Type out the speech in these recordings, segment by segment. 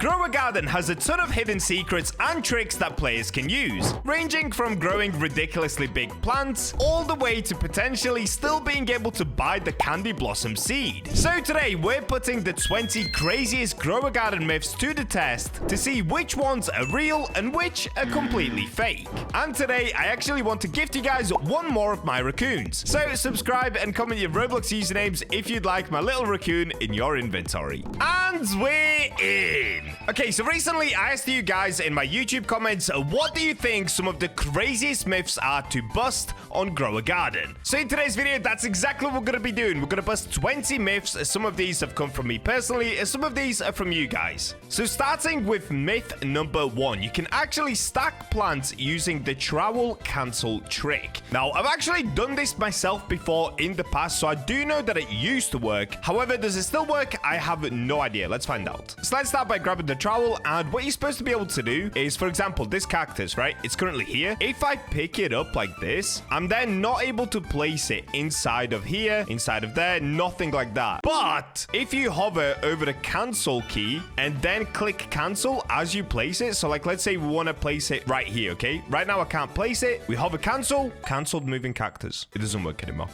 Grow a Garden has a ton of hidden secrets and tricks that players can use, ranging from growing ridiculously big plants all the way to potentially still being able to buy the candy blossom seed. So today we're putting the 20 craziest Grow a Garden myths to the test to see which ones are real and which are completely fake. And today I actually want to gift you guys one more of my raccoons. So subscribe and comment your Roblox usernames if you'd like my little raccoon in your inventory. And we're in. Okay, so recently I asked you guys in my YouTube comments, what do you think some of the craziest myths are to bust on Grow a Garden? So in today's video, that's exactly what we're going to be doing. We're going to bust 20 myths. Some of these have come from me personally, and some of these are from you guys. So starting with myth number 1, you can actually stack plants using the trowel cancel trick. Now, I've actually done this myself before in the past, so I do know that it used to work. However, does it still work? I have no idea. Let's find out. So let's start by grabbing the trowel, and what you're supposed to be able to do is, for example, this cactus, right? It's currently here. If I pick it up like this, I'm then not able to place it inside of here, inside of there, nothing like that. But if you hover over the cancel key and then click cancel as you place it, so like let's say we want to place it right here, okay? Right now I can't place it. We hover cancel, canceled moving cactus. It doesn't work anymore.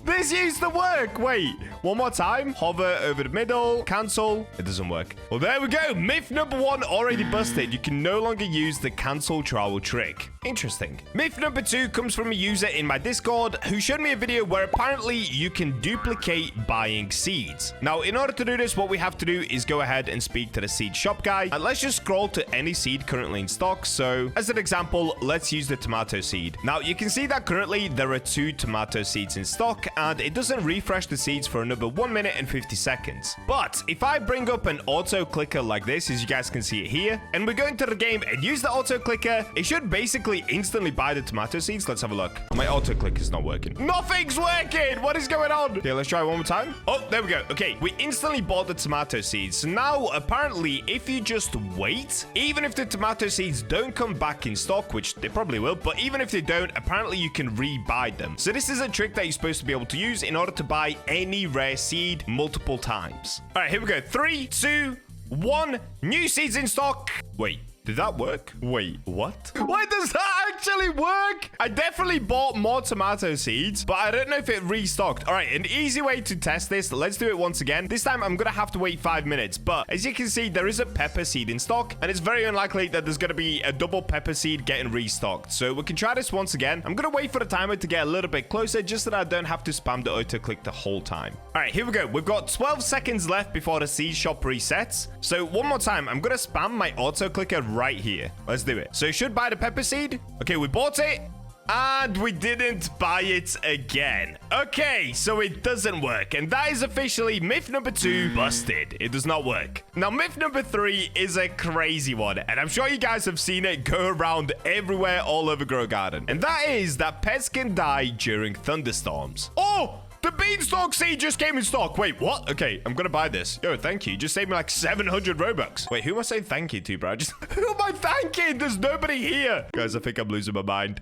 This used to work. Wait, one more time. Hover over the middle, cancel. It doesn't work. Well, there we go. Myth number 1 already busted. You can no longer use the cancel trowel trick. Interesting. Myth number 2 comes from a user in my Discord who showed me a video where apparently you can duplicate buying seeds. Now, in order to do this, what we have to do is go ahead and speak to the seed shop guy. And let's just scroll to any seed currently in stock. So as an example, let's use the tomato seed. Now, you can see that currently there are 2 tomato seeds in stock, and it doesn't refresh the seeds for another 1 minute and 50 seconds. But if I bring up an auto clicker like this, as you guys can see it here, and we go into the game and use the auto clicker, it should basically instantly buy the tomato seeds. Let's have a look. My auto clicker is not working. Nothing's working. What is going on? Okay, let's try one more time. Oh, there we go. Okay, we instantly bought the tomato seeds. So now, apparently, if you just wait, even if the tomato seeds don't come back in stock, which they probably will, but even if they don't, apparently you can rebuy them. So this is a trick that you're supposed to be able to use in order to buy any rare seed multiple times. All right, here we go. 3, 2, 1. New seeds in stock. Wait. Did that work? Wait, what? Why does that actually work? I definitely bought more tomato seeds, but I don't know if it restocked. All right, an easy way to test this. Let's do it once again. This time, I'm going to have to wait 5 minutes. But as you can see, there is a pepper seed in stock, and it's very unlikely that there's going to be a double pepper seed getting restocked. So we can try this once again. I'm going to wait for the timer to get a little bit closer, just so that I don't have to spam the auto click the whole time. All right, here we go. We've got 12 seconds left before the seed shop resets. So one more time, I'm going to spam my auto clicker right here. Let's do it. So you should buy the pepper seed. Okay, we bought it. And we didn't buy it again. Okay, so it doesn't work. And that is officially myth number 2 busted. It does not work. Now, myth number 3 is a crazy one. And I'm sure you guys have seen it go around everywhere all over Grow Garden. And that is that pets can die during thunderstorms. Oh! The beanstalk seed just came in stock. Wait, what? Okay, I'm gonna buy this. Yo, thank you. You just saved me like 700 Robux. Wait, who am I saying thank you to, bro? Who am I thanking? There's nobody here. Guys, I think I'm losing my mind.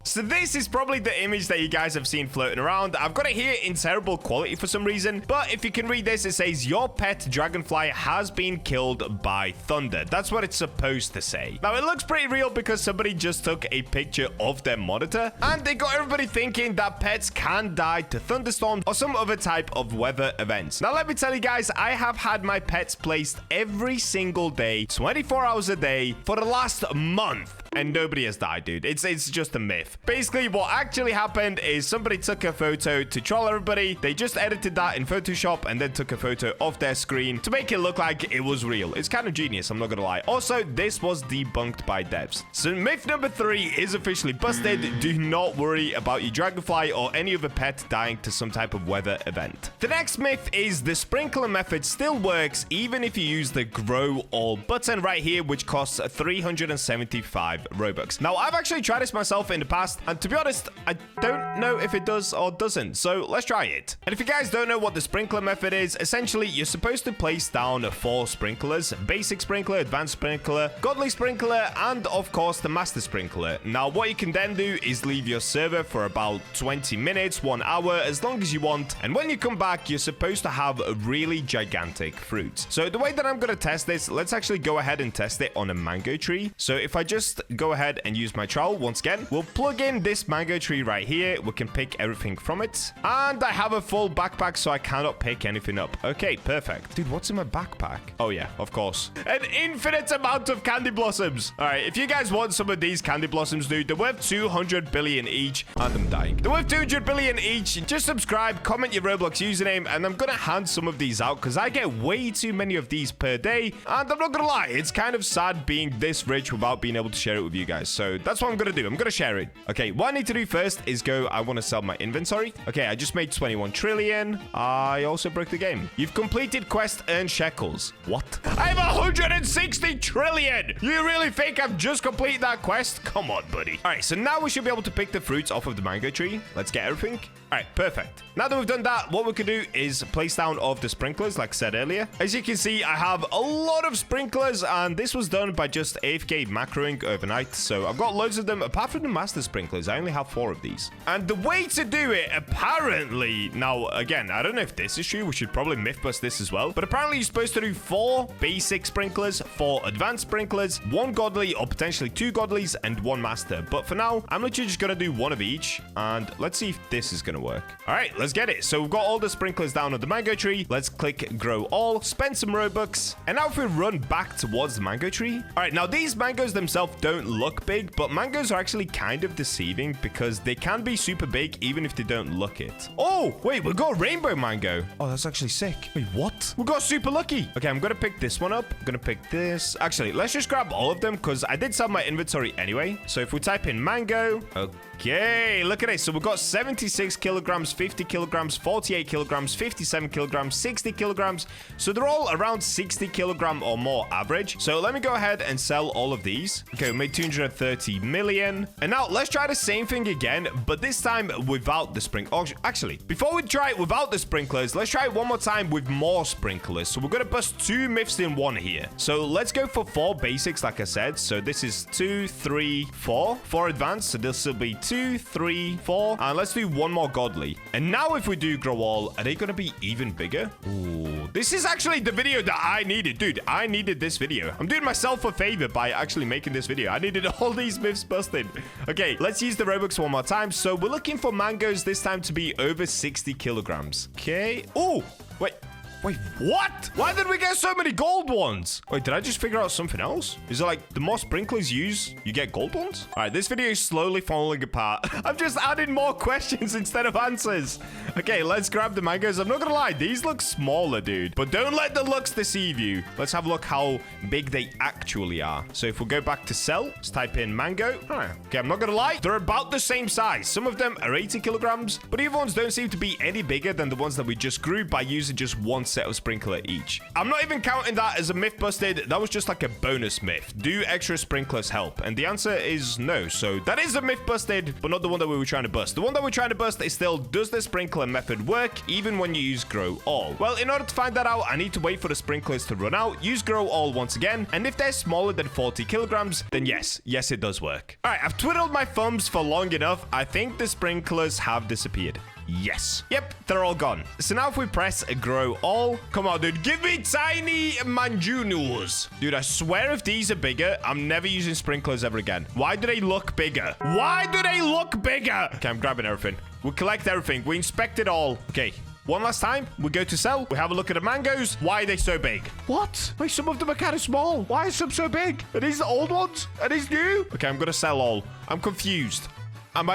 So this is probably the image that you guys have seen floating around. I've got it here in terrible quality for some reason. But if you can read this, it says, your pet dragonfly has been killed by thunder. That's what it's supposed to say. Now, it looks pretty real because somebody just took a picture of their monitor. And they got everybody thinking that pets can die to thunderstorms or some other type of weather events. Now, let me tell you guys, I have had my pets placed every single day, 24 hours a day for the last month. And nobody has died, dude. It's just a myth. Basically, what actually happened is somebody took a photo to troll everybody. They just edited that in Photoshop and then took a photo of their screen to make it look like it was real. It's kind of genius, I'm not gonna lie. Also, this was debunked by devs. So myth number 3 is officially busted. Do not worry about your dragonfly or any other pet dying to some type of weather event. The next myth is the sprinkler method still works even if you use the grow all button right here, which costs $375. Robux. Now, I've actually tried this myself in the past, and to be honest, I don't know if it does or doesn't, so let's try it. And if you guys don't know what the sprinkler method is, essentially, you're supposed to place down 4 sprinklers: basic sprinkler, advanced sprinkler, godly sprinkler, and of course, the master sprinkler. Now, what you can then do is leave your server for about 20 minutes, 1 hour, as long as you want, and when you come back, you're supposed to have a really gigantic fruit. So the way that I'm going to test this, let's actually go ahead and test it on a mango tree. So if I just go ahead and use my trowel once again, we'll plug in this mango tree right here. We can pick everything from it, and I have a full backpack, so I cannot pick anything up. Okay, perfect. Dude, what's in my backpack? Oh yeah, of course, an infinite amount of candy blossoms. All right, if you guys want some of these candy blossoms, dude, they're worth 200 billion each, and I'm dying. They're worth 200 billion each. Just subscribe, comment your Roblox username, and I'm gonna hand some of these out because I get way too many of these per day, and I'm not gonna lie, it's kind of sad being this rich without being able to share it with you guys. So that's what I'm gonna do. I'm gonna share it. Okay, what I need to do first is go, I want to sell my inventory. Okay, I just made 21 trillion. I also broke the game. You've completed quest, earn shekels. What? I have 160 trillion. You really think I've just completed that quest? Come on, buddy. All right, so now we should be able to pick the fruits off of the mango tree. Let's get everything. All right, perfect. Now that we've done that, what we can do is place down all of the sprinklers, like I said earlier. As you can see, I have a lot of sprinklers, and this was done by just AFK macroing overnight. So I've got loads of them. Apart from the master sprinklers, I only have 4 of these. And the way to do it, apparently, now, again, I don't know if this is true. We should probably myth bust this as well. But apparently, you're supposed to do 4 basic sprinklers, 4 advanced sprinklers, 1 godly or potentially 2 godlies, and 1 master. But for now, I'm literally just going to do 1 of each. And let's see if this is going to work. All right, let's get it. So we've got all the sprinklers down on the mango tree. Let's click grow all, spend some Robux. And now if we run back towards the mango tree. All right, now these mangoes themselves don't look big, but mangoes are actually kind of deceiving because they can be super big even if they don't look it. Oh, wait, we got a rainbow mango. Oh, that's actually sick. Wait, what? We got super lucky. Okay, I'm going to pick this one up. I'm going to pick this. Actually, let's just grab all of them because I did sell my inventory anyway. So if we type in mango, okay, look at it. So we've got 76 kilograms, 50 kilograms, 48 kilograms, 57 kilograms, 60 kilograms. So they're all around 60 kilogram or more average. So let me go ahead and sell all of these. Okay, we made 230 million. And now let's try the same thing again, but this time without the sprinklers. Oh, actually, before we try it without the sprinklers, let's try it one more time with more sprinklers. So we're going to bust 2 myths in 1 here. So let's go for 4 basics, like I said. So this is 2, 3, 4. 4 advanced. So this will be 2, 3, 4. And let's do 1 more godly. And now if we do grow all, are they going to be even bigger? Ooh, this is actually the video that I needed. Dude, I needed this video. I'm doing myself a favor by actually making this video. I needed all these myths busted. Okay, let's use the Robux one more time. So we're looking for mangoes this time to be over 60 kilograms. Okay. Oh, wait. Wait, what? Why did we get so many gold ones? Wait, did I just figure out something else? Is it like the more sprinklers you use, you get gold ones? All right, this video is slowly falling apart. I'm just adding more questions instead of answers. Okay, let's grab the mangoes. I'm not gonna lie, these look smaller, dude. But don't let the looks deceive you. Let's have a look how big they actually are. So if we go back to sell, let's type in mango. Okay, I'm not gonna lie, they're about the same size. Some of them are 80 kilograms, but the other ones don't seem to be any bigger than the ones that we just grew by using just 1 set of sprinkler each. I'm not even counting that as a myth busted. That was just like a bonus myth. Do extra sprinklers help? And the answer is no. So that is a myth busted, but not the one that we were trying to bust. The one that we're trying to bust is still, does the sprinkler method work even when you use grow all? Well, in order to find that out, I need to wait for the sprinklers to run out, use grow all once again, and if they're smaller than 40 kilograms, then yes, it does work. All right, I've twiddled my thumbs for long enough. I think the sprinklers have disappeared. Yes. Yep, they're all gone. So now if we press grow all, come on, dude, give me tiny manjunos. Dude, I swear if these are bigger, I'm never using sprinklers ever again. Why do they look bigger? Why do they look bigger? Okay, I'm grabbing everything. We collect everything. We inspect it all. Okay. One last time, we go to sell. We have a look at the mangoes. Why are they so big? What? Wait, some of them are kind of small. Why are some so big? Are these the old ones? Are these new? Okay, I'm going to sell all. I'm confused. I'm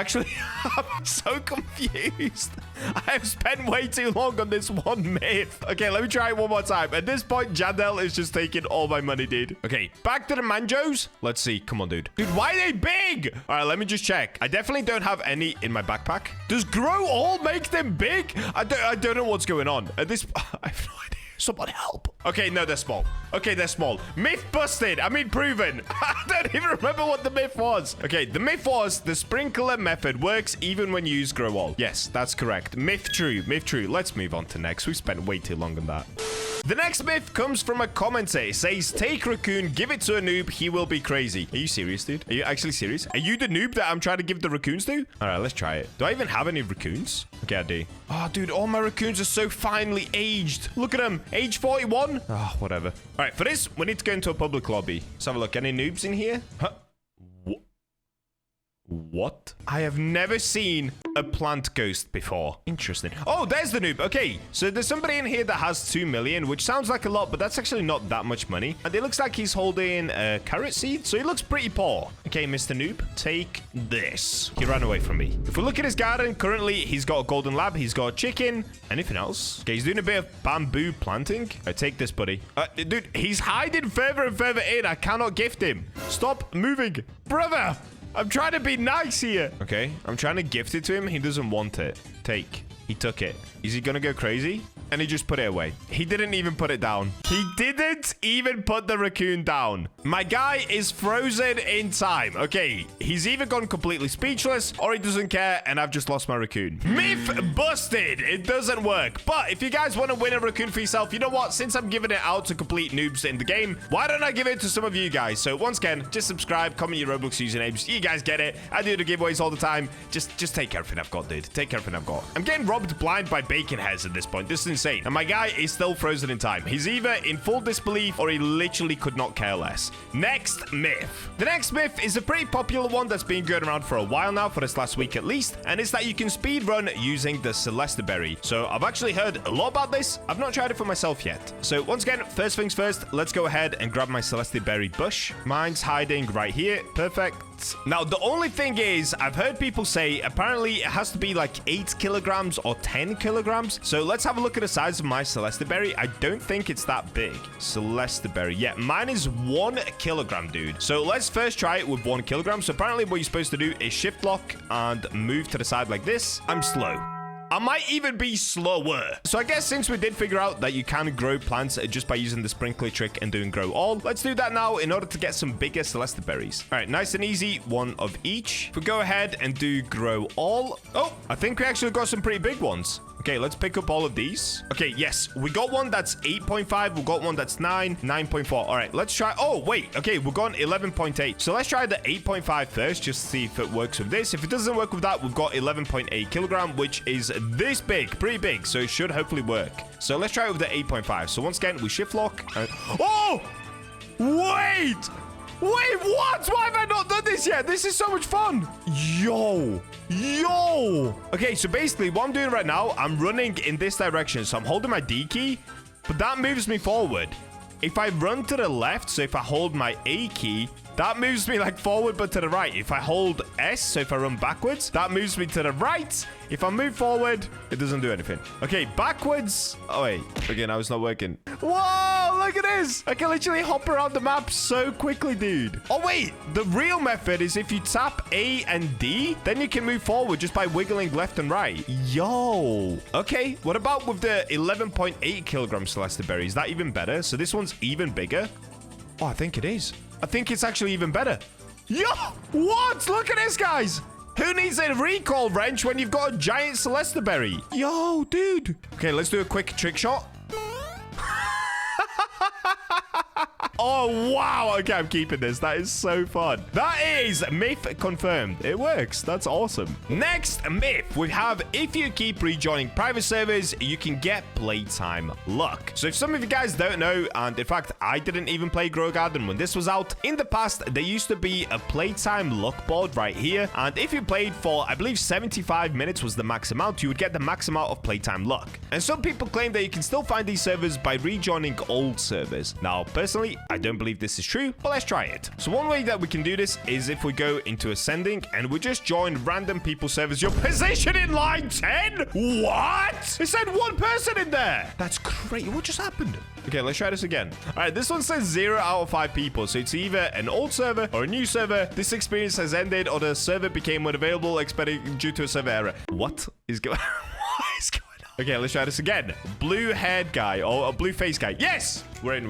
so confused. I have spent way too long on this one myth. Okay, let me try it one more time. At this point, Jandel is just taking all my money, dude. Okay, back to the manjos. Let's see. Come on, dude. Dude, why are they big? All right, let me just check. I definitely don't have any in my backpack. Does grow all make them big? I don't know what's going on. At this, I have no idea. Somebody help. Okay, no, they're small. Okay, they're small. Myth busted. I mean, proven. I don't even remember what the myth was. Okay, the myth was the sprinkler method works even when you use grow all. Yes, that's correct. Myth true. Myth true. Let's move on to next. We spent way too long on that. The next myth comes from a commenter. It says, take Raccoon, give it to a noob, he will be crazy. Are you serious, dude? Are you actually serious? Are you the noob that I'm trying to give the raccoons to? All right, let's try it. Do I even have any raccoons? Okay, I do. Oh, dude, all my raccoons are so finely aged. Look at them. Age 41. Oh, whatever. All right, for this, we need to go into a public lobby. Let's have a look. Any noobs in here? Huh? What? I have never seen a plant ghost before. Interesting. Oh, there's the noob. Okay, so there's somebody in here that has 2 million, which sounds like a lot, but that's actually not that much money. And it looks like he's holding a carrot seed, so he looks pretty poor. Okay, Mr. Noob, take this. He ran away from me. If we look at his garden, currently he's got a golden lab, he's got a chicken. Anything else? Okay, he's doing a bit of bamboo planting. I take this, buddy. Dude, he's hiding further and further in. I cannot gift him. Stop moving. Brother! I'm trying to be nice here. Okay, I'm trying to gift it to him. He doesn't want it. Take. He took it. Is he gonna go crazy? And he just put it away. He didn't even put it down. He didn't even put the raccoon down. My guy is frozen in time. Okay, he's either gone completely speechless or he doesn't care and I've just lost my raccoon. Myth busted. It doesn't work. But if you guys want to win a raccoon for yourself, you know what? Since I'm giving it out to complete noobs in the game, why don't I give it to some of you guys? So once again, just subscribe, comment your Roblox usernames. You guys get it. I do the giveaways all the time. Just take everything I've got, dude. Take everything I've got. I'm getting robbed blind by bacon heads at this point. This is insane. And my guy is still frozen in time. He's either in full disbelief or he literally could not care less. Next myth. The next myth is a pretty popular one that's been going around for a while now, for this last week at least, and it's that you can speedrun using the Celestberry. So I've actually heard a lot about this. I've not tried it for myself yet. So once again, first things first, let's go ahead and grab my Celestberry bush. Mine's hiding right here. Perfect. Now, the only thing is, I've heard people say apparently it has to be like 8 kilograms or 10 kilograms. So let's have a look at the size of my Celestberry. I don't think it's that big. Celestberry. Yeah, mine is 1 kilogram, dude. So let's first try it with 1 kilogram. So apparently what you're supposed to do is shift lock and move to the side like this. I'm slow. I might even be slower. So I guess since we did figure out that you can grow plants just by using the sprinkler trick and doing grow all, let's do that now in order to get some bigger Celestberries. All right, nice and easy, 1 of each. If we go ahead and do grow all. Oh, I think we actually got some pretty big ones. Okay, let's pick up all of these. Okay, yes, we got one that's 8.5. We got one that's 9, 9.4. All right, let's try. Oh, wait. Okay, we've got 11.8. So let's try the 8.5 first, just to see if it works with this. If it doesn't work with that, we've got 11.8 kilogram, which is this big, pretty big. So it should hopefully work. So let's try it with the 8.5. So once again, we shift lock. Oh, wait. Wait, what? Why have I not done this yet? This is so much fun. Yo. Okay, so basically what I'm doing right now, I'm running in this direction. So I'm holding my D key, but that moves me forward. If I run to the left, so if I hold my A key, that moves me like forward, but to the right. If I hold S, so if I run backwards, that moves me to the right. If I move forward, it doesn't do anything. Okay, backwards. Oh, wait. Okay, now it's not working. Whoa, look at this. I can literally hop around the map so quickly, dude. Oh, wait. The real method is if you tap A and D, then you can move forward just by wiggling left and right. Yo. Okay, what about with the 11.8 kilogram Celestberry? Is that even better? So this one's even bigger? Oh, I think it is. I think it's actually even better. Yo, what? Look at this, guys. Who needs a recoil wrench when you've got a giant Celestberry? Yo, dude. Okay, let's do a quick trick shot. Oh, wow. Okay, I'm keeping this. That is so fun. That is myth confirmed. It works. That's awesome. Next myth, we have if you keep rejoining private servers, you can get playtime luck. So if some of you guys don't know, and in fact, I didn't even play Grow Garden when this was out. In the past, there used to be a playtime luck board right here. And if you played for, I believe 75 minutes was the max amount, you would get the max amount of playtime luck. And some people claim that you can still find these servers by rejoining old servers. Now, personally, I don't believe this is true, but let's try it. So one way that we can do this is if we go into ascending and we just join random people servers. Your position in line 10? What? It said 1 person in there. That's crazy. What just happened? Okay, let's try this again. All right, this one says 0 out of 5 people. So it's either an old server or a new server. This experience has ended or the server became unavailable, expected due to a server error. What is going on? What is going on? Okay, let's try this again. Blue-haired guy or a blue-faced guy. Yes! We're in.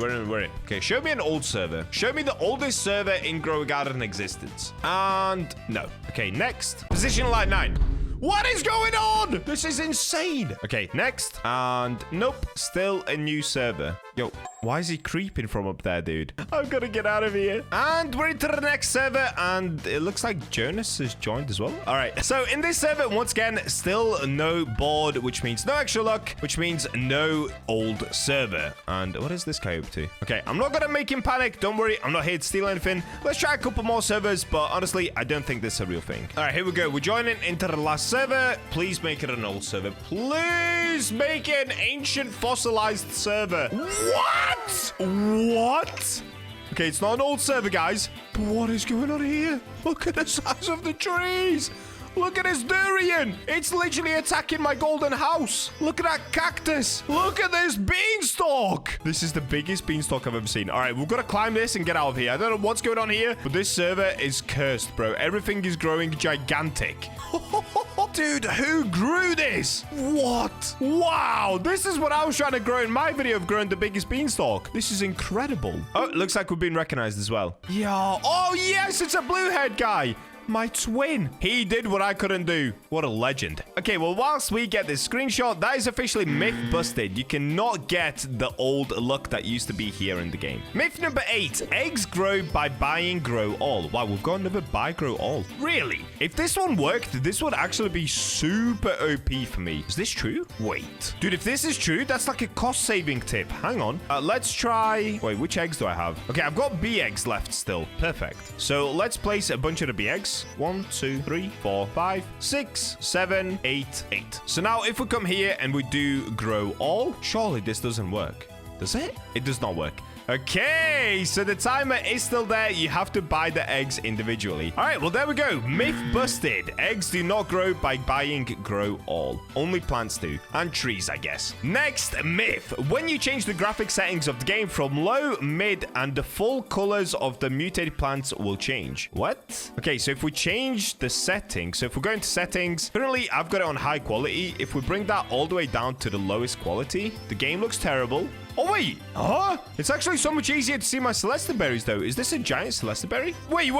Okay, show me an old server. Show me the oldest server in Grow a Garden in existence. And no. Okay, next. Position line 9. What is going on? This is insane. Okay, next. And nope, still a new server. Yo, why is he creeping from up there, dude? I'm gonna get out of here. And we're into the next server, and it looks like Jonas has joined as well. All right, so in this server, once again, still no board, which means no extra luck, which means no old server. And what is this guy up to? Okay, I'm not gonna make him panic. Don't worry, I'm not here to steal anything. Let's try a couple more servers, but honestly, I don't think this is a real thing. All right, here we go. We're joining into the last server. Please make it an old server. Please make it an ancient fossilized server. What? What? Okay, it's not an old server, guys. But what is going on here? Look at the size of the trees. Look at this durian. It's literally attacking my golden house. Look at that cactus. Look at this beanstalk. This is the biggest beanstalk I've ever seen. All right, we've got to climb this and get out of here. I don't know what's going on here, but this server is cursed, bro. Everything is growing gigantic. Dude, who grew this? What? Wow, this is what I was trying to grow in my video of growing the biggest beanstalk. This is incredible. Oh, it looks like we've been recognized as well. Yeah. Oh, yes, it's a blue-haired guy. My twin. He did what I couldn't do. What a legend. Okay, well, whilst we get this screenshot, that is officially myth busted. You cannot get the old luck that used to be here in the game. Myth number 8. Eggs grow by buying grow all. Wow, we've got another buy grow all. Really? If this one worked, this would actually be super OP for me. Is this true? Wait. Dude, if this is true, that's like a cost-saving tip. Hang on. Let's try... Wait, which eggs do I have? Okay, I've got B eggs left still. Perfect. So let's place a bunch of the B eggs. 1, 2, 3, 4, 5, 6, 7, 8, 8. So now if we come here and we do grow all, surely this doesn't work. Does it? It does not work. Okay, so the timer is still there. You have to buy the eggs individually. All right, well, there we go. Myth busted. Eggs do not grow by buying grow all. Only plants do. And trees, I guess. Next myth. When you change the graphic settings of the game from low, mid, and the full colors of the mutated plants will change. What? Okay, so if we change the settings, so if we go into settings, currently I've got it on high quality. If we bring that all the way down to the lowest quality, the game looks terrible. Oh, wait. Huh? It's actually so much easier to see my Celestberries, though. Is this a giant Celestberry? Wait.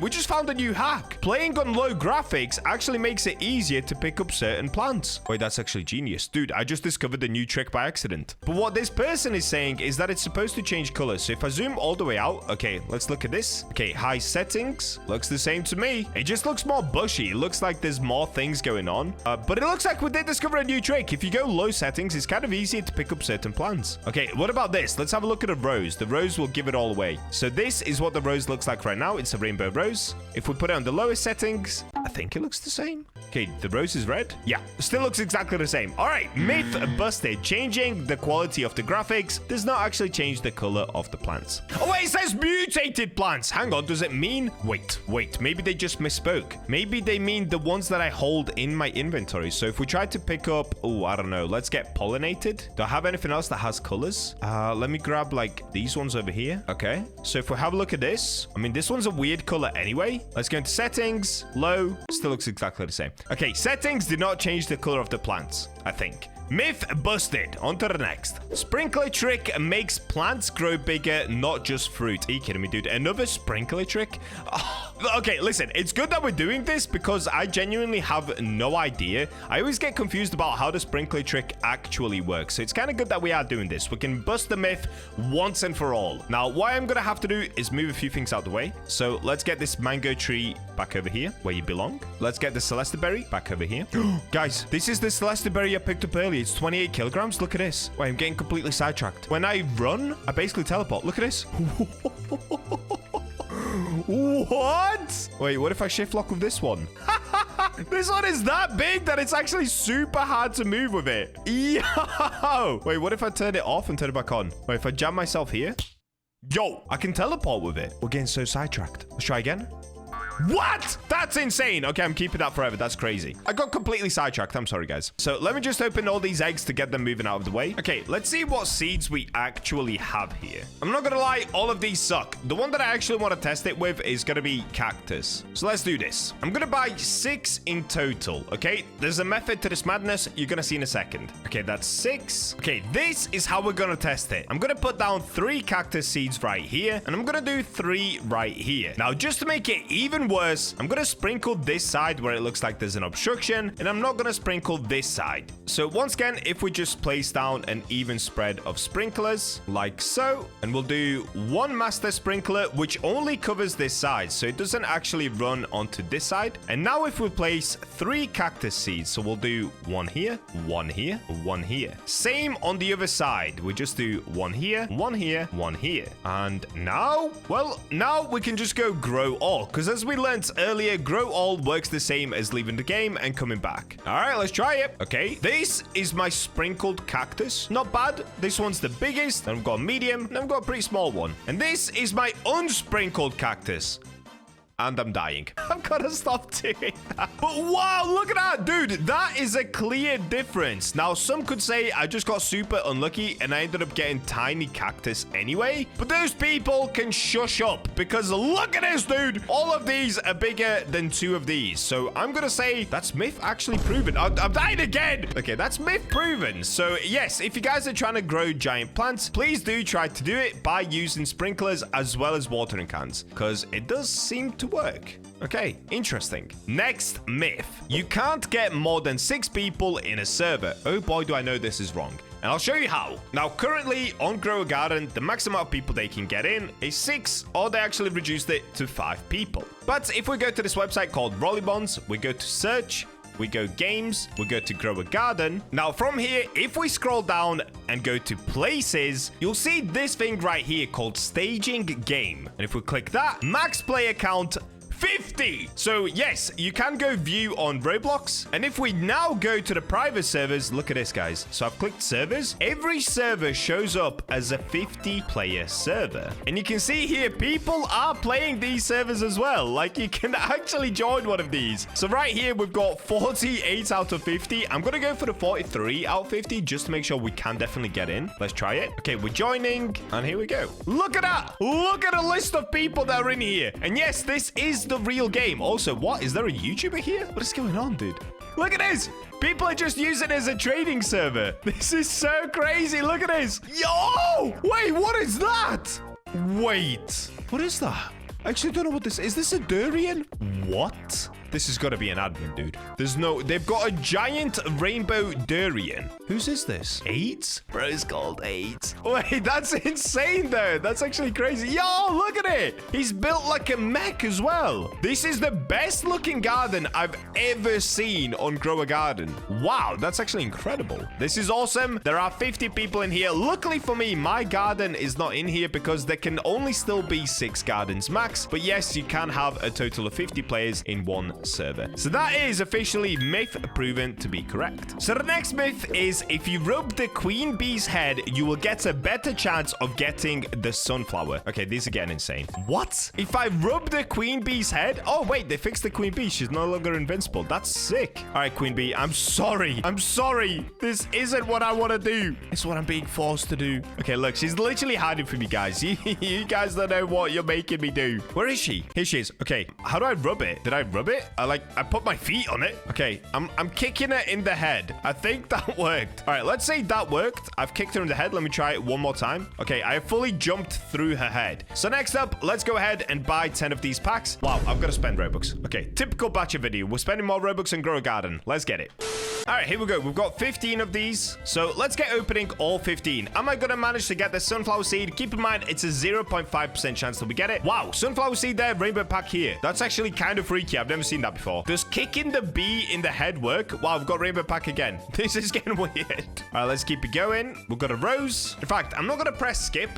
We just found a new hack. Playing on low graphics actually makes it easier to pick up certain plants. Wait, that's actually genius. Dude, I just discovered a new trick by accident. But what this person is saying is that it's supposed to change colors. So if I zoom all the way out, okay, let's look at this. Okay, high settings. Looks the same to me. It just looks more bushy. It looks like there's more things going on. But it looks like we did discover a new trick. If you go low settings, it's kind of easier to pick up certain plants. Okay, what about this? Let's have a look at a rose. The rose will give it all away. So this is what the rose looks like right now. It's a rainbow rose. If we put it on the lowest settings, I think it looks the same. Okay, the rose is red. Yeah, still looks exactly the same. All right, myth busted. Changing the quality of the graphics does not actually change the color of the plants. Oh, wait, it says mutated plants. Hang on, does it mean... Wait. Maybe they just misspoke. Maybe they mean the ones that I hold in my inventory. So if we try to pick up... Oh, I don't know. Let's get pollinated. Do I have anything else that has colors? Let me grab like these ones over here. Okay, so if we have a look at this, I mean, this one's a weird color anyway. Let's go into settings, low, still looks exactly the same. Okay, settings did not change the color of the plants, I think. Myth busted. On to the next. Sprinkler trick makes plants grow bigger, not just fruit. Are you kidding me, dude? Another sprinkler trick? Oh, okay, listen. It's good that we're doing this because I genuinely have no idea. I always get confused about how the sprinkler trick actually works. So it's kind of good that we are doing this. We can bust the myth once and for all. Now, what I'm going to have to do is move a few things out the way. So let's get this mango tree back over here where you belong. Let's get the Celestberry back over here. Guys, this is the Celestberry I picked up earlier. It's 28 kilograms. Look at this. Wait, I'm getting completely sidetracked. When I run, I basically teleport. Look at this. What? Wait, what if I shift lock with this one? This one is that big that it's actually super hard to move with it. Yo! Wait, what if I turn it off and turn it back on? Wait, if I jam myself here? Yo, I can teleport with it. We're getting so sidetracked. Let's try again. What? That's insane. Okay, I'm keeping that forever. That's crazy. I got completely sidetracked. I'm sorry, guys. So let me just open all these eggs to get them moving out of the way. Okay, let's see what seeds we actually have here. I'm not gonna lie, all of these suck. The one that I actually want to test it with is gonna be cactus. So let's do this. I'm gonna buy 6 in total, okay? There's a method to this madness you're gonna see in a second. Okay, that's 6. Okay, this is how we're gonna test it. I'm gonna put down 3 cactus seeds right here, and I'm gonna do 3 right here. Now, just to make it even worse, I'm gonna sprinkle this side where it looks like there's an obstruction, and I'm not gonna sprinkle this side. So once again, if we just place down an even spread of sprinklers, like so, and we'll do 1 master sprinkler, which only covers this side, so it doesn't actually run onto this side. And now if we place 3 cactus seeds, so we'll do 1 here, 1 here, 1 here. Same on the other side. We just do 1 here, 1 here, 1 here. And now, well, now we can just go grow all, because as we learned earlier, grow all works the same as leaving the game and coming back. All right, let's try it. Okay, this is my sprinkled cactus. Not bad. This one's the biggest. Then I've got a medium, and I've got a pretty small one. And this is my unsprinkled cactus. And I'm dying. I've got to stop doing that. But wow, look at that, dude. That is a clear difference. Now, some could say I just got super unlucky and I ended up getting tiny cactus anyway. But those people can shush up because look at this, dude. All of these are bigger than 2 of these. So I'm going to say that's myth actually proven. I'm dying again. Okay, that's myth proven. So yes, if you guys are trying to grow giant plants, please do try to do it by using sprinklers as well as watering cans, because it does seem to work. Okay, interesting. Next myth. You can't get more than 6 people in a server. Oh boy, do I know this is wrong. And I'll show you how. Now, currently on Grow a Garden, the max amount of people they can get in is 6, or they actually reduced it to 5 people. But if we go to this website called Rollybonds, we go to search, we go games, we go to Grow a Garden. Now from here, if we scroll down and go to places, you'll see this thing right here called staging game. And if we click that, max player count 50. So yes, you can go view on Roblox. And if we now go to the private servers, look at this, guys. So I've clicked servers. Every server shows up as a 50-player server. And you can see here, people are playing these servers as well. Like, you can actually join one of these. So right here, we've got 48 out of 50. I'm going to go for the 43 out of 50 just to make sure we can definitely get in. Let's try it. Okay, we're joining. And here we go. Look at that. Look at the list of people that are in here. And yes, this is the real game. Also, what? Is there a YouTuber here? What is going on, dude? Look at this. People are just using it as a trading server. This is so crazy. Look at this. Yo! Wait, what is that? Wait. What is that? I actually don't know what this is. Is this a durian? What? This has got to be an admin, dude. There's no... They've got a giant rainbow durian. Whose is this? 8? Bro, it's called 8. Wait, that's insane, though. That's actually crazy. Yo, look at it. He's built like a mech as well. This is the best looking garden I've ever seen on Grow a Garden. Wow, that's actually incredible. This is awesome. There are 50 people in here. Luckily for me, my garden is not in here because there can only still be 6 gardens max. But yes, you can have a total of 50 players in one server. So that is officially myth proven to be correct. So the next myth is if you rub the queen bee's head, you will get a better chance of getting the sunflower. Okay, these are getting insane. What? If I rub the queen bee's head? Oh, wait, they fixed the queen bee. She's no longer invincible. That's sick. All right, queen bee, I'm sorry. I'm sorry. This isn't what I want to do. It's what I'm being forced to do. Okay, look, she's literally hiding from me, guys. You guys don't know what you're making me do. Where is she? Here she is. Okay, how do I rub it? Did I rub it? I put my feet on it. Okay, I'm kicking her in the head. I think that worked. All right, let's say that worked. I've kicked her in the head. Let me try it one more time. Okay, I have fully jumped through her head. So next up, let's go ahead and buy 10 of these packs. Wow, I've got to spend Robux. Okay, typical Bacha video. We're spending more Robux and Grow a Garden. Let's get it. All right, here we go. We've got 15 of these. So let's get opening all 15. Am I going to manage to get the sunflower seed? Keep in mind, it's a 0.5% chance that we get it. Wow, sunflower seed there, rainbow pack here. That's actually kind of freaky. I've never seen that before. Does kicking the bee in the head work? Wow, I've got rainbow pack again. This is getting weird. All right, let's keep it going. We've got a rose. In fact, I'm not going to press skip.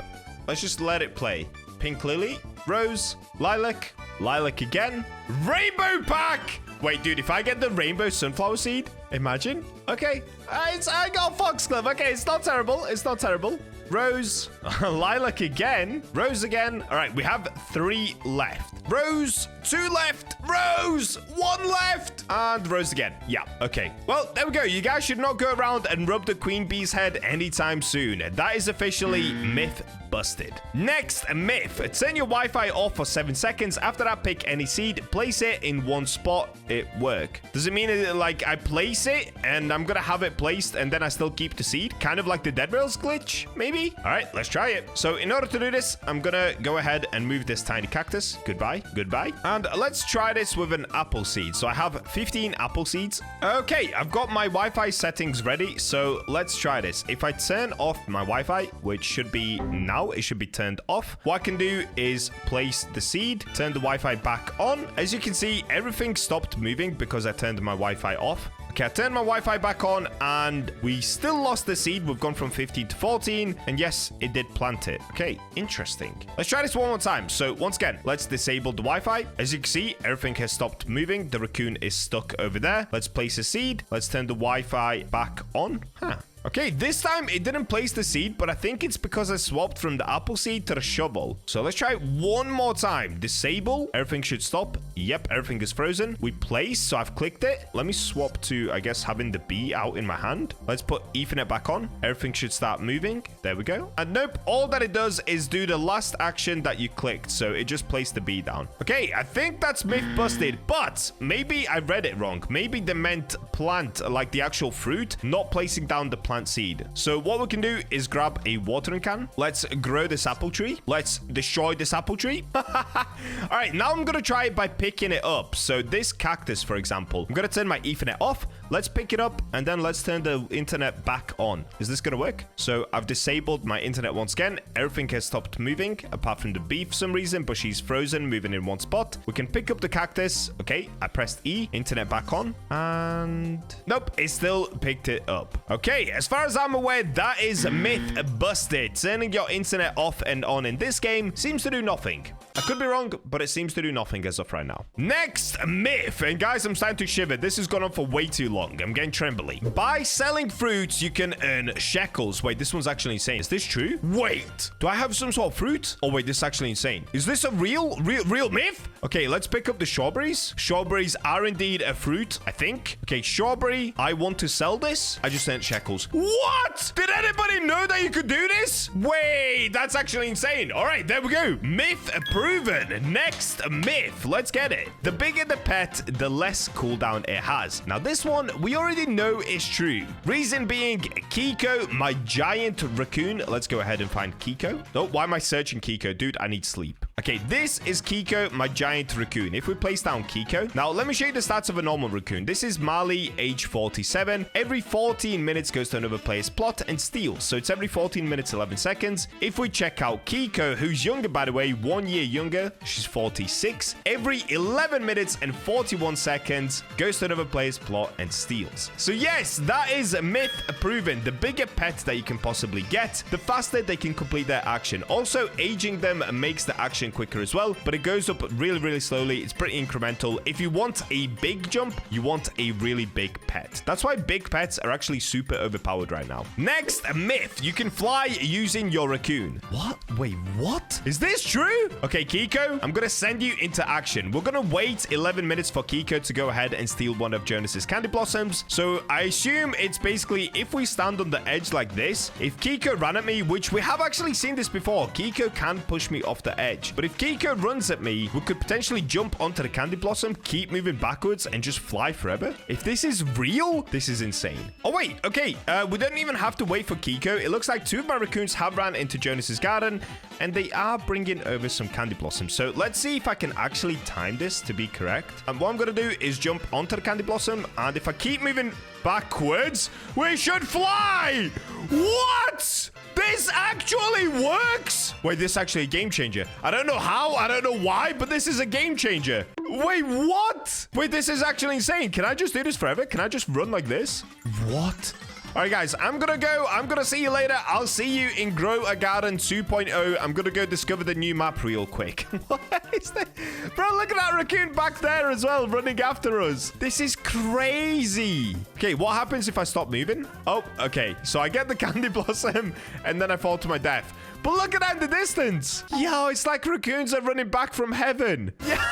Let's just let it play. Pink lily, rose, lilac, lilac again, rainbow pack. Wait, dude, if I get the rainbow sunflower seed, imagine. Okay, I got foxglove. Okay, it's not terrible. It's not terrible. Rose. Lilac again. Rose again. All right, we have 3 left. Rose, 2 left. Rose, 1 left. And Rose again. Yeah, okay. Well, there we go. You guys should not go around and rub the queen bee's head anytime soon. That is officially myth busted. Next myth. Turn your Wi-Fi off for 7 seconds. After that, pick any seed, place it in one spot. It work. Does it mean like I place it and I'm gonna have it placed and then I still keep the seed? Kind of like the dead rails glitch, maybe? All right, let's try it. So in order to do this, I'm gonna go ahead and move this tiny cactus. Goodbye. Goodbye. And let's try this with an apple seed. So I have 15 apple seeds. Okay, I've got my Wi-Fi settings ready. So let's try this. If I turn off my Wi-Fi, which should be now, it should be turned off. What I can do is place the seed, turn the Wi-Fi back on. As you can see, everything stopped moving because I turned my Wi-Fi off. Okay, I turned my Wi-Fi back on and we still lost the seed. We've gone from 15 to 14. And yes, it did plant it. Okay, interesting. Let's try this one more time. So once again, let's disable the Wi-Fi. As you can see, everything has stopped moving. The raccoon is stuck over there. Let's place a seed. Let's turn the Wi-Fi back on. Huh. Okay, this time it didn't place the seed, but I think it's because I swapped from the apple seed to the shovel. So let's try it one more time. Disable. Everything should stop. Yep, everything is frozen. We place, so I've clicked it. Let me swap to, I guess, having the bee out in my hand. Let's put Ethernet back on. Everything should start moving. There we go. And nope, all that it does is do the last action that you clicked. So it just placed the bee down. Okay, I think that's myth busted, but maybe I read it wrong. Maybe they meant plant, like the actual fruit, not placing down the plant seed. So what we can do is grab a watering can. Let's grow this apple tree. Let's destroy this apple tree. All right, now I'm gonna try it by picking it up. So this cactus, for example, I'm gonna turn my Ethernet off. Let's pick it up and then let's turn the internet back on. Is this gonna work? So I've disabled my internet once again. Everything has stopped moving apart from the bee for some reason, but she's frozen, moving in one spot. We can pick up the cactus. Okay, I pressed E, internet back on, and nope, it still picked it up. Okay, as far as I'm aware, that is myth busted. Turning your internet off and on in this game seems to do nothing. I could be wrong, but it seems to do nothing as of right now. Next myth, and guys, I'm starting to shiver. This has gone on for way too long. I'm getting trembly. By selling fruits, you can earn shekels. Wait, this one's actually insane. Is this true? Wait, do I have some sort of fruit? Oh wait, this is actually insane. Is this a real myth? Okay, let's pick up the strawberries. Strawberries are indeed a fruit, I think. Okay, strawberry. I want to sell this. I just earned shekels. What? Did anybody know that you could do this? Wait, that's actually insane. All right, there we go. Myth proven. Next myth. Let's get it. The bigger the pet, the less cooldown it has. Now, this one we already know is true. Reason being, Kiko, my giant raccoon. Let's go ahead and find Kiko. Oh, why am I searching Kiko? Dude, I need sleep. Okay, this is Kiko, my giant raccoon. If we place down Kiko. Now, let me show you the stats of a normal raccoon. This is Marley, age 47. Every 14 minutes goes to another player's plot and steals. So it's every 14 minutes, 11 seconds. If we check out Kiko, who's younger, by the way, 1 year younger, she's 46. Every 11 minutes and 41 seconds goes to another player's plot and steals. So yes, that is myth proven. The bigger pet that you can possibly get, the faster they can complete their action. Also, aging them makes the action quicker as well, but it goes up really, really slowly. It's pretty incremental. If you want a big jump, you want a really big pet. That's why big pets are actually super overpowered right now. Next myth, you can fly using your raccoon. What? Wait, what? Is this true? Okay, Kiko, I'm gonna send you into action. We're gonna wait 11 minutes for Kiko to go ahead and steal one of Jonas's candy blossoms. So I assume it's basically if we stand on the edge like this, if Kiko ran at me, which we have actually seen this before, Kiko can push me off the edge. But if Kiko runs at me, we could potentially jump onto the candy blossom, keep moving backwards, and just fly forever. If this is real, this is insane. Oh, wait. Okay. We don't even have to wait for Kiko. It looks like 2 of my raccoons have ran into Jonas's garden, and they are bringing over some candy blossoms. So let's see if I can actually time this to be correct. And what I'm going to do is jump onto the candy blossom, and if I keep moving backwards, we should fly! What? This actually works? Wait, this is actually a game changer. I don't know how, I don't know why, but this is a game changer. Wait, what? Wait, this is actually insane. Can I just do this forever? Can I just run like this? What? All right, guys, I'm gonna go. I'm gonna see you later. I'll see you in Grow a Garden 2.0. I'm gonna go discover the new map real quick. What is that? Bro, look at that raccoon back there as well, running after us. This is crazy. Okay, what happens if I stop moving? Oh, okay. So I get the candy blossom, and then I fall to my death. But look at that in the distance. Yo, it's like raccoons are running back from heaven. Yeah.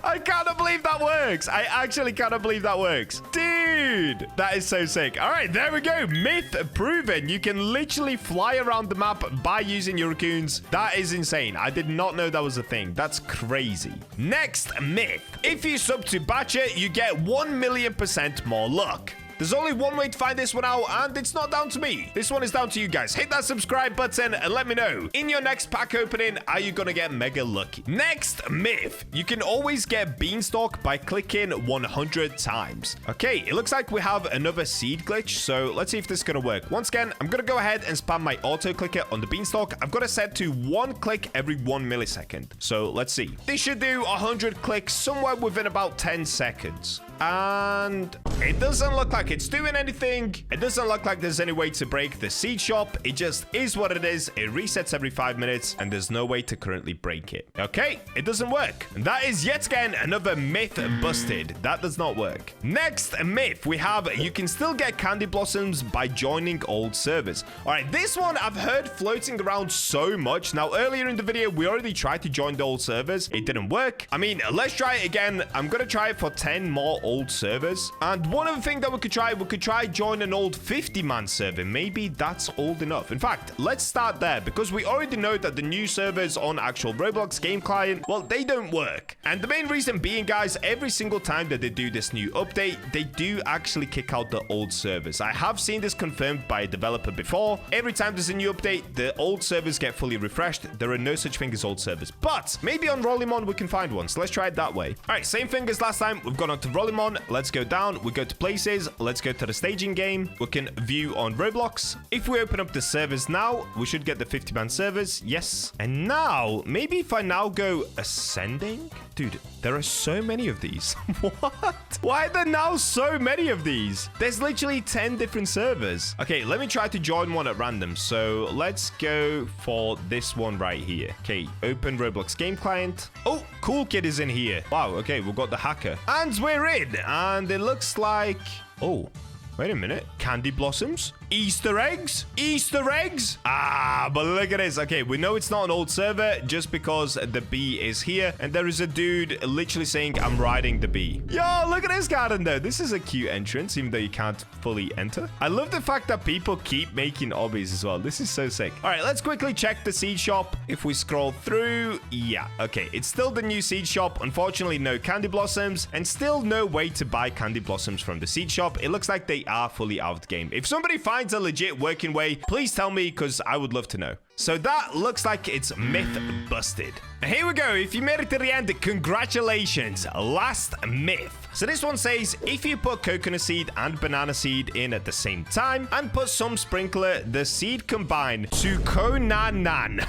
I cannot believe that works. I actually cannot believe that works. Dude, that is so sick. All right, there we go. Myth proven. You can literally fly around the map by using your raccoons. That is insane. I did not know that was a thing. That's crazy. Next myth. If you sub to Bacha, you get 1,000,000% more luck. There's only one way to find this one out, and it's not down to me. This one is down to you guys. Hit that subscribe button and let me know. In your next pack opening, are you gonna get mega lucky? Next myth. You can always get beanstalk by clicking 100 times. Okay, it looks like we have another seed glitch, so let's see if this is gonna work. Once again, I'm gonna go ahead and spam my auto clicker on the beanstalk. I've got it set to 1 click every 1 millisecond. So let's see. This should do 100 clicks somewhere within about 10 seconds. And it doesn't look like it's doing anything. It doesn't look like there's any way to break the seed shop. It just is what it is. It resets every 5 minutes, and there's no way to currently break it. Okay, it doesn't work. And that is yet again another myth busted. That does not work. Next myth we have, you can still get candy blossoms by joining old servers. All right, this one I've heard floating around so much. Now, earlier in the video, we already tried to join the old servers. It didn't work. I mean, let's try it again. I'm going to try it for 10 more old servers. And one other thing that we could try join an old 50-man server. Maybe that's old enough. In fact, let's start there, because we already know that the new servers on actual Roblox Game client, well, they don't work. And the main reason being, guys, every single time that they do this new update, they do actually kick out the old servers. I have seen this confirmed by a developer before. Every time there's a new update, the old servers get fully refreshed. There are no such thing as old servers, but maybe on Rollimon we can find one. So let's try it that way. All right, same thing as last time. We've gone on to Rollimon. Let's go down. We go to places. Let's go to the staging game. We can view on Roblox. If we open up the servers now, we should get the 50-man servers. Yes. And now, maybe if I now go ascending. Dude, there are so many of these. What? Why are there now so many of these? There's literally 10 different servers. Okay, let me try to join one at random. So let's go for this one right here. Okay, open Roblox Game client. Oh, Cool Kid is in here. Wow, okay, we've got the hacker. And we're in. And it looks like... Oh, wait a minute. Candy blossoms? Easter eggs? Easter eggs? Ah, but look at this. Okay, we know it's not an old server just because the bee is here. And there is a dude literally saying, I'm riding the bee. Yo, look at this garden though. This is a cute entrance, even though you can't fully enter. I love the fact that people keep making obbies as well. This is so sick. All right, let's quickly check the seed shop. If we scroll through, yeah, okay. It's still the new seed shop. Unfortunately, no candy blossoms and still no way to buy candy blossoms from the seed shop. It looks like they are fully out of the game. If somebody finds a legit working way, please tell me, because I would love to know. So that looks like it's myth busted. Here we go. If you made it to the end, congratulations. Last myth. So this one says, if you put coconut seed and banana seed in at the same time and put some sprinkler, the seed combine to konanan.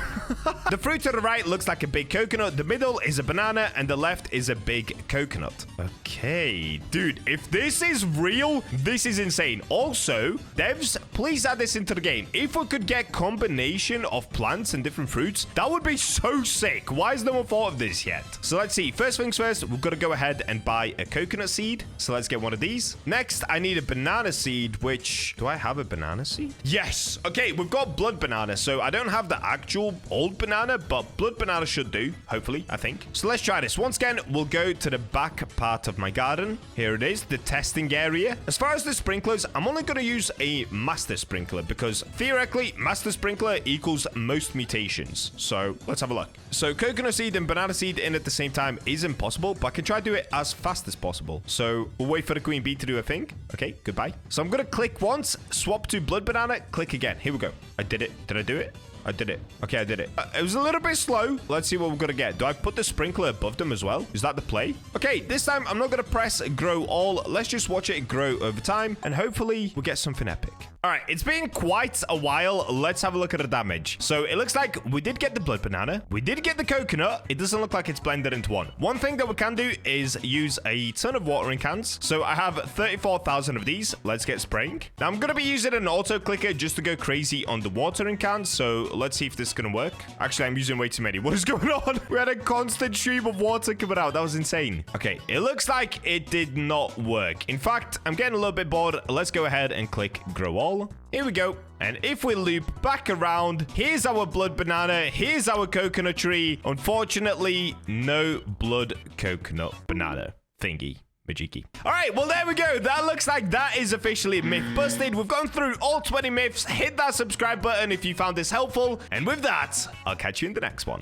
The fruit to the right looks like a big coconut, the middle is a banana, and the left is a big coconut. Okay, dude, if this is real, this is insane. Also, devs, please add this into the game. If we could get combination of plants and different fruits, that would be so sick. Why has no one thought of this yet? So let's see. First things first, we've got to go ahead and buy a coconut seed. So let's get one of these. Next, I need a banana seed, which... Do I have a banana seed? Yes. Okay, we've got blood banana. So I don't have the actual old banana, but blood banana should do. Hopefully, I think. So let's try this. Once again, we'll go to the back part of my garden. Here it is, the testing area. As far as the sprinklers, I'm only going to use a master sprinkler because theoretically, master sprinkler equals most mutations. So let's have a look. So coconut seed and banana seed in at the same time is impossible, but I can try to do it as fast as possible. So we'll wait for the queen bee to do a thing. Okay, goodbye. So I'm going to click once, swap to blood banana, click again. Here we go. I did it. Did I do it? I did it. Okay, I did it. It was a little bit slow. Let's see what we're going to get. Do I put the sprinkler above them as well? Is that the play? Okay, this time I'm not going to press grow all. Let's just watch it grow over time and hopefully we'll get something epic. All right, it's been quite a while. Let's have a look at the damage. So it looks like we did get the blood banana. We did get the coconut. It doesn't look like it's blended into one. One thing that we can do is use a ton of watering cans. So I have 34,000 of these. Let's get spraying. Now I'm going to be using an auto clicker just to go crazy on the watering cans. So let's see if this is going to work. Actually, I'm using way too many. What is going on? We had a constant stream of water coming out. That was insane. Okay, it looks like it did not work. In fact, I'm getting a little bit bored. Let's go ahead and click grow all. Here we go. And if we loop back around, here's our blood banana. Here's our coconut tree. Unfortunately, no blood coconut banana thingy. Majiki. All right, well, there we go. That looks like that is officially myth busted. We've gone through all 20 myths. Hit that subscribe button if you found this helpful. And with that, I'll catch you in the next one.